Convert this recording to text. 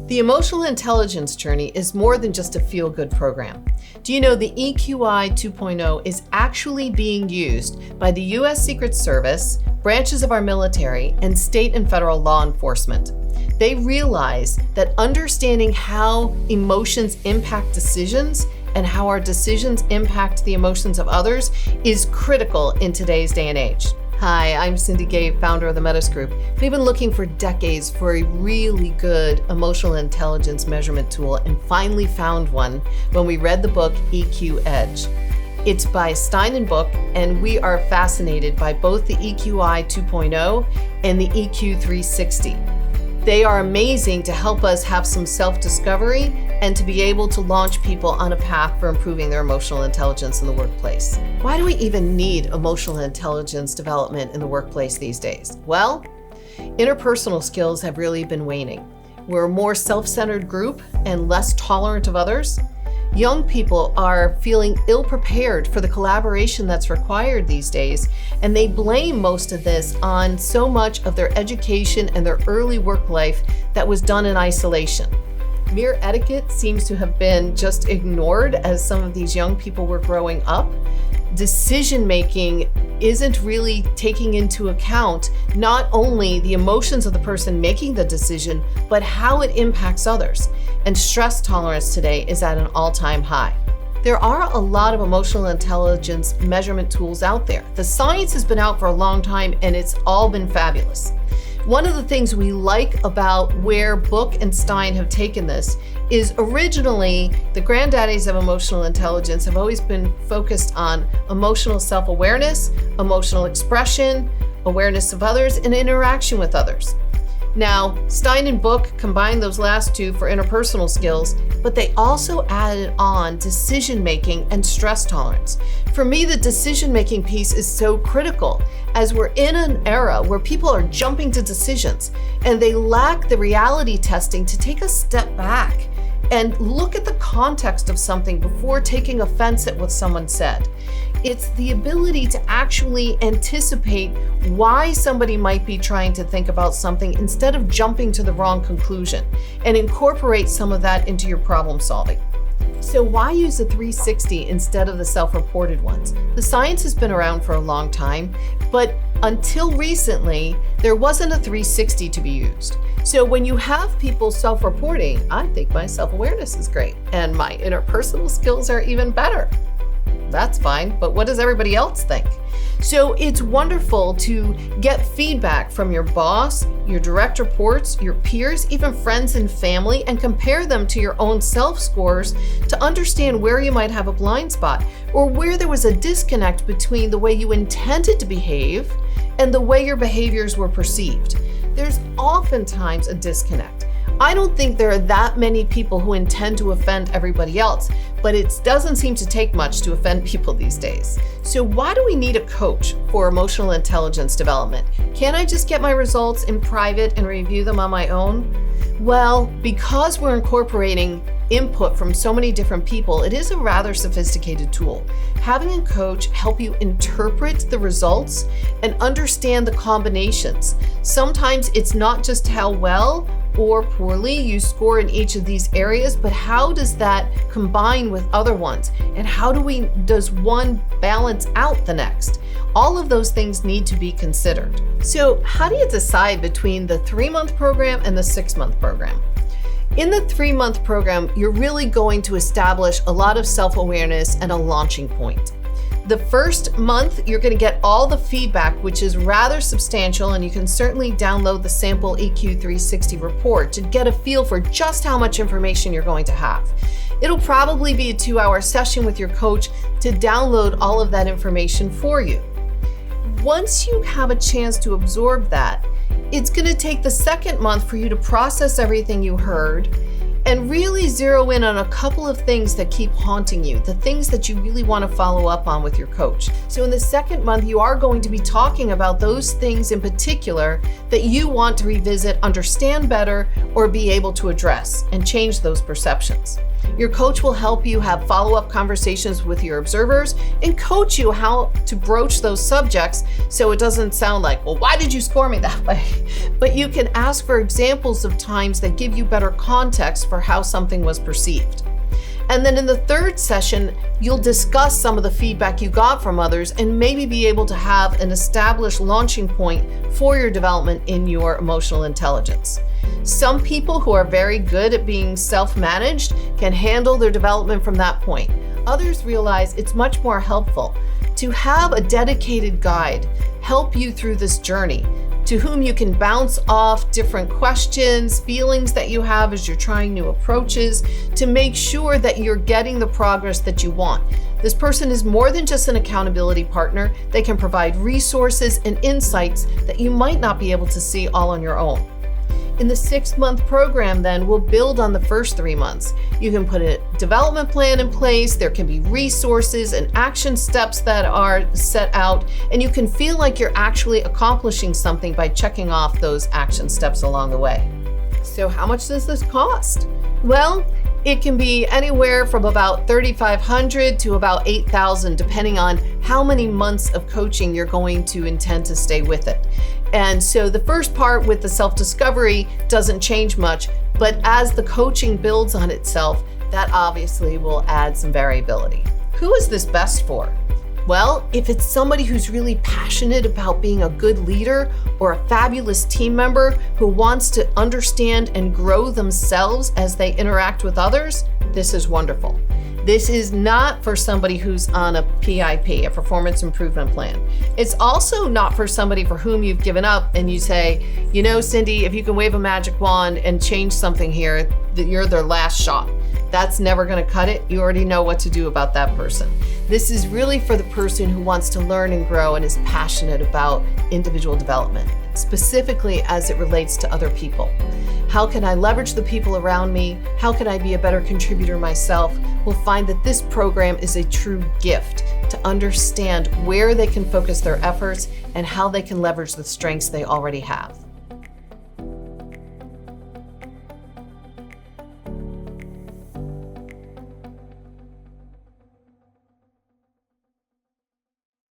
The emotional intelligence journey is more than just a feel-good program. Do you know the EQI 2.0 is actually being used by the U.S. Secret Service, branches of our military, and state and federal law enforcement? They realize that understanding how emotions impact decisions and how our decisions impact the emotions of others is critical in today's day and age. Hi, I'm Cindy Gay, founder of the Metiss Group. We've been looking for decades for a really good emotional intelligence measurement tool and finally found one when we read the book EQ Edge. It's by Stein and Book, and we are fascinated by both the EQI 2.0 and the EQ 360. They are amazing to help us have some self-discovery and to be able to launch people on a path for improving their emotional intelligence in the workplace. Why do we even need emotional intelligence development in the workplace these days? Well, interpersonal skills have really been waning. We're a more self-centered group and less tolerant of others. Young people are feeling ill-prepared for the collaboration that's required these days, and they blame most of this on so much of their education and their early work life that was done in isolation. Mere etiquette seems to have been just ignored as some of these young people were growing up. Decision-making isn't really taking into account not only the emotions of the person making the decision, but how it impacts others. And stress tolerance today is at an all-time high. There are a lot of emotional intelligence measurement tools out there. The science has been out for a long time and it's all been fabulous. One of the things we like about where Book and Stein have taken this is originally the granddaddies of emotional intelligence have always been focused on emotional self-awareness, emotional expression, awareness of others, and interaction with others. Now, Stein and Book combined those last two for interpersonal skills, but they also added on decision-making and stress tolerance. For me, the decision-making piece is so critical as we're in an era where people are jumping to decisions and they lack the reality testing to take a step back and look at the context of something before taking offense at what someone said. It's the ability to actually anticipate why somebody might be trying to think about something instead of jumping to the wrong conclusion and incorporate some of that into your problem solving. So why use the 360 instead of the self-reported ones? The science has been around for a long time, but until recently, there wasn't a 360 to be used. So when you have people self-reporting, I think my self-awareness is great and my interpersonal skills are even better. That's fine, but what does everybody else think? So it's wonderful to get feedback from your boss, your direct reports, your peers, even friends and family, and compare them to your own self-scores to understand where you might have a blind spot or where there was a disconnect between the way you intended to behave and the way your behaviors were perceived. There's oftentimes a disconnect. I don't think there are that many people who intend to offend everybody else, but it doesn't seem to take much to offend people these days. So why do we need a coach for emotional intelligence development? Can't I just get my results in private and review them on my own? Well, because we're incorporating input from so many different people, it is a rather sophisticated tool. Having a coach help you interpret the results and understand the combinations. Sometimes it's not just how well or poorly you score in each of these areas, but how does that combine with other ones? And how does one balance out the next? All of those things need to be considered. So how do you decide between the 3-month program and the 6-month program? In the 3-month program, you're really going to establish a lot of self-awareness and a launching point. The first month, you're going to get all the feedback, which is rather substantial, and you can certainly download the sample EQ 360 report to get a feel for just how much information you're going to have. It'll probably be a 2-hour session with your coach to download all of that information for you. Once you have a chance to absorb that, it's going to take the second month for you to process everything you heard and really zero in on a couple of things that keep haunting you, the things that you really want to follow up on with your coach. So in the second month, you are going to be talking about those things in particular that you want to revisit, understand better, or be able to address and change those perceptions. Your coach will help you have follow-up conversations with your observers and coach you how to broach those subjects so it doesn't sound like, well, why did you score me that way? But you can ask for examples of times that give you better context for how something was perceived. And then in the third session, you'll discuss some of the feedback you got from others and maybe be able to have an established launching point for your development in your emotional intelligence. Some people who are very good at being self-managed can handle their development from that point. Others realize it's much more helpful to have a dedicated guide help you through this journey, to whom you can bounce off different questions, feelings that you have as you're trying new approaches to make sure that you're getting the progress that you want. This person is more than just an accountability partner. They can provide resources and insights that you might not be able to see all on your own. In the 6-month program, then, we'll build on the first 3 months. You can put a development plan in place, there can be resources and action steps that are set out, and you can feel like you're actually accomplishing something by checking off those action steps along the way. So how much does this cost? Well, it can be anywhere from about $3,500 to about $8,000, depending on how many months of coaching you're going to intend to stay with it. And so the first part with the self-discovery doesn't change much, but as the coaching builds on itself, that obviously will add some variability. Who is this best for? Well, if it's somebody who's really passionate about being a good leader or a fabulous team member who wants to understand and grow themselves as they interact with others, this is wonderful. This is not for somebody who's on a PIP, a performance improvement plan. It's also not for somebody for whom you've given up and you say, you know, Cindy, if you can wave a magic wand and change something here, that you're their last shot. That's never going to cut it. You already know what to do about that person. This is really for the person who wants to learn and grow and is passionate about individual development, specifically as it relates to other people. How can I leverage the people around me? How can I be a better contributor myself? We'll find that this program is a true gift to understand where they can focus their efforts and how they can leverage the strengths they already have.